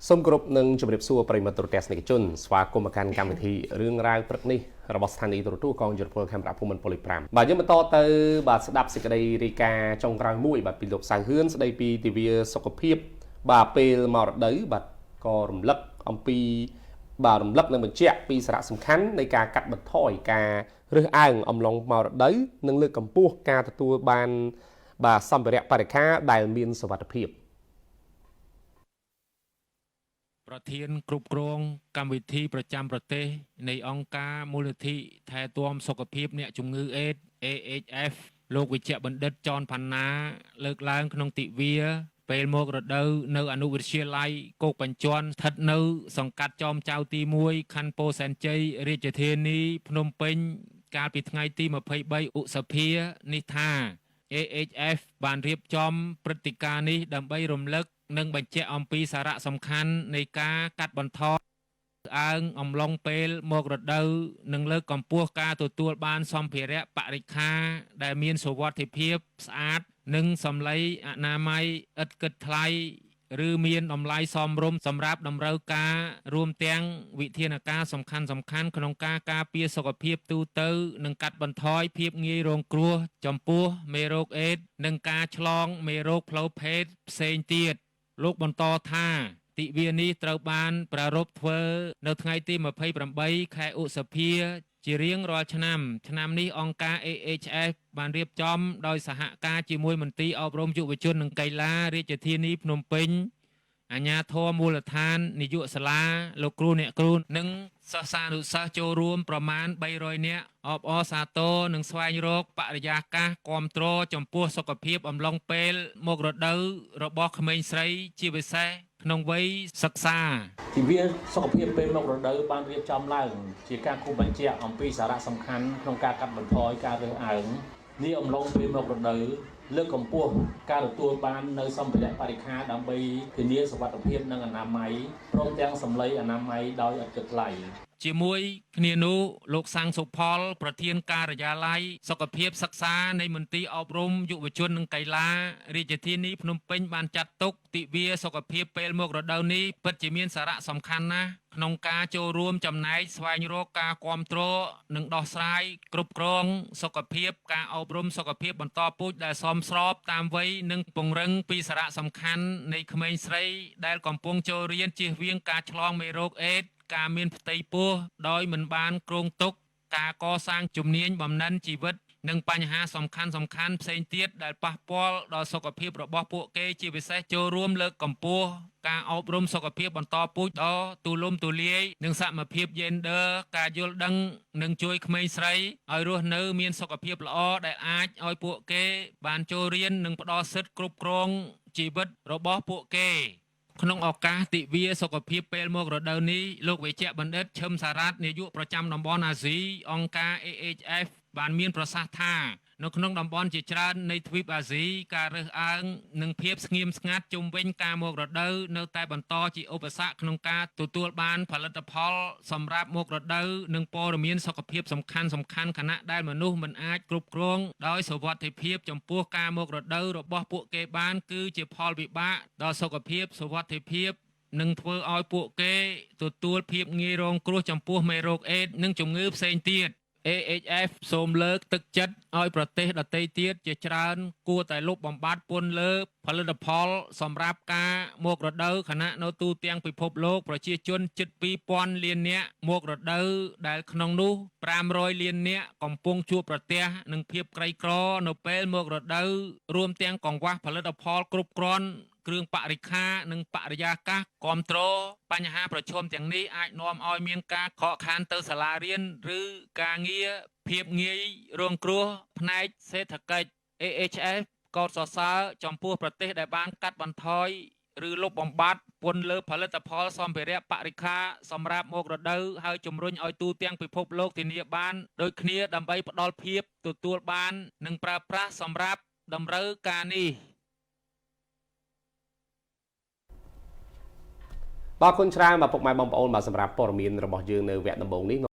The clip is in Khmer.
សូមគោរពនឹងជម្រាបសួរប្រិយមិត្តទូរទស្សនិកជនស្វាគមន៍មកកាន់កម្មវិធីរឿងរ៉ាវព្រឹកនេះរបស់ស្ថានីយ៍ទូរទស្សន៍កងយុទ្ធពលខេមរៈភូមិន្ទប៉ូលីស5បាទយើងបន្តទៅបាទស្ដាប់សេចក្តីរាយការណ៍ចុងក្រោយមួយបាទពីលោកសៅហឿនស្ដីពីទិវាសុខភាពបាទពេលមករដូវបាទក៏រំលឹកអំពីបាទរំលឹកនិងបញ្ជាក់ពីសារៈសំខាន់នៃការកាត់បន្ថយការរើសអើងអំឡុងមករដូវនិងលើកកម្ពស់ការទទួលបានបាទសម្ភារៈបរិក្ខារដែលមានសុវត្ថិភាពប្រធានគ្រប់គ្រងកម្មវិធីប្រចាំប្រទេសនៃអង្គការមូលនិធិថែទាំសុខភាពអ្នកជំងឺអេដ AHF លោកវិជ្ជបណ្ឌិតចនផាន់ណាលើកឡើងក្នុងទិវាពេលមករដូវនៅអនុវិទ្យាល័យគោកបញ្ជាន់ស្ថិតនៅសង្កាត់ចោមចៅទី1ខណ្ឌពោធិ៍សែនជ័យរាជធានីភ្នំពេញកាលពីថ្ងៃទី23ឧសភានេះថា AHF បានរៀបចំព្រឹត្តិការណ៍នេះដើម្បីរំលឹកនិងបញ្ជាក់អំពីសារៈសំខាន់នៃការកាត់បន្ថយអើងអំឡុងពេលមករដូវនិងលើកកម្ពស់ការទទួលបានសម្ភារៈបរិក្ខារដែលមានសុវត្ថិភាពស្អាតនិងសម្លេងអនាម័យឥតគិតថ្លៃឬមានតម្លៃសមរម្យសម្រាប់តម្រូវការរួមទាំងវិធានការសំខាន់ៗក្នុងការការពារសុខភាពទូទៅនិងកាត់បន្ថយភាពងាយរងគ្រោះចំពោះមេរោគអេដស៍និងការឆ្លងមេរោគផ្លូវភេទផ្សេងទៀតលោកបន្តថាទិវានេះត្រូវបានប្រារព្ធធ្វើនៅថ្ងៃទី28ខែឧសភាជារៀងរាល់ឆ្នាំនេះអង្គការ AHF បានរៀបចំដោយសហការជាមួយមន្ទីរអប់រំយុវជននិងកីឡារាជធានីភ្នំពេញអាជ្ញាធរមូលដ្ឋាននាយកសាលាលោកគ្រូអ្នកគ្រូនិងសិស្សានុសិស្សចូលរួមប្រមាណ300នាក់អបអរសាទរនិងស្វែងរកបរិយាកាសគាំទ្រចំពោះសុខភាពអំឡុងពេលមករដូវរបស់ក្មេងស្រីជាពិសេសក្នុងវ័យសិក្សាទិវាសុខភាពពេលមករដូវបានរៀបចំឡើងជាការគូបញ្ជាក់អំពីសារៈសំខាន់ក្នុងការកាត់បន្ថយការរើសអើងនេះអំឡុងពេលមករដូវលើកកម្ពស់ការទទួលបាននៅសម្ភារៈបរិក្ខារដើម្បីធានាសុវត្ថិភាពនិងអនាម័យព្រមទាំងសម្លេងអនាម័យដោយឥតគិតថ្លៃជាមួយគ្នានោះលោកសាំងសុផលប្រធានការិយាល័យសុខភាពសិក្សានៃមន្ទីរអប់រំយុវជននិងកីឡារាជធានីភ្នំពេញបានចាត់ទុកទិវាសុខភាពពេលមករដូវនេះពិតជាមានសារៈសំខាន់ណាស់ក្នុងការចូលរួមចំណែកស្វែងរកការគាំទ្រនិងដោះស្រាយគ្រប់គ្រងសុខភាពការអប់រំសុខភាពបន្តពូជដែលសមស្របតាមវ័យនិងពង្រឹងពីសារៈសំខាន់នៃក្មេងស្រីដែលកំពុងចូលរៀនជៀសវាងការឆ្លងមេរោគអេដស៍ការមានផ្ទៃពោះដោយមិនបានគ្រោងទុកការកសាងជំនាញបំណិនជីវិតនិងបញ្ហាសំខាន់ផ្សេងទៀតដែលប៉ះពាល់ដល់សុខភាពរបស់ពួកគេជាពិសេសចូលរួមលើកកម្ពស់ការអប់រំសុខភាពបន្តពូជដ៏ទូលំទូលាយនិងសមភាព Gender ការយល់ដឹងនិងជួយក្មេងស្រីឲ្យរស់នៅមានសុខភាពល្អដែលអាចឲ្យពួកគេបានចូលរៀននិងផ្ដល់សិទ្ធិគ្រប់គ្រងជីវិតរបស់ពួកគេក្នុងឱកាសទិវាសុខភាពពេលមករដូវនេះលោកវេជ្ជបណ្ឌិតឈឹមសារ៉ាតនាយកប្រចាំតំបន់អាស៊ីអង្គការ AHF បានមានប្រសាសន៍ថានៅក្នុងតំបន់ជាច្រើននៃទ្វីបអាស៊ីការរើសអើងនិងភាពស្ងៀមស្ងាត់ជុំវិញការមករដូវនៅតែបន្តជាឧបសគ្គក្នុងការទទួលបានផលិតផលសម្រាប់មករដូវនិងព័ត៌មានសុខភាពសំខាន់ខណៈដែលមនុស្សមិនអាចគ្រប់គ្រងដោយសុវត្ថិភាពចំពោះការមករដូវរបស់ពួកគេបានគឺជាផលវិបាកដល់សុខភាពសុវត្ថិភាពនឹងធ្វើឲ្យពួកគេទទួលភាពងាយរងគ្រោះចំពោះមេរោគអេដស៍និងជំងឺផ្សេងទៀតAHF សូមលើកទឹកចិត្តឲ្យប្រទេសដទៃទៀតជាច្រើនគួរតែលុបបំបាត់ពន្ធលើផលិតផលសម្រាប់ការមករដូវខណៈនៅទូទាំងពិភពលោកប្រជាជនជិត 2000 លាននាក់មករដូវដែលក្នុងនោះ500លាននាក់កំពុងជួបប្រទះនឹងភាពក្រីក្រនៅពេលមករដូវរួមទាំងកង្វះផលិតផលគ្រប់គ្រាន់គ្រឿងបរិក្ខារនិងបរិយាកាសគាំទ្របញ្ហាប្រឈមទាំងនេះអាចនាំឲ្យមានការខកខានទៅសាលារៀនឬការងារភាពងាយរងគ្រោះផ្នែកសេដ្ឋកិច្ច AHF កោតសរសើរចំពោះប្រទេសដែលបានកាត់បន្ថយឬលុបបំបាត់ពន្ធលើផលិតផលសម្ភារៈបរិក្ខារសម្រាប់មករដូវហើយជំរុញឲ្យទូទាំងពិភពលោកធានាបានដូចគ្នាដើម្បីផ្ដល់ភាពទទួលបាននិងប្រើប្រាស់សម្រាប់តម្រូវការនេះបាទគុណច្រើនបាទពុកម៉ែបងប្អូនបាទសម្រាប់ព័ត៌មានរបស់យើងនៅវគ្គដំបូងនេះ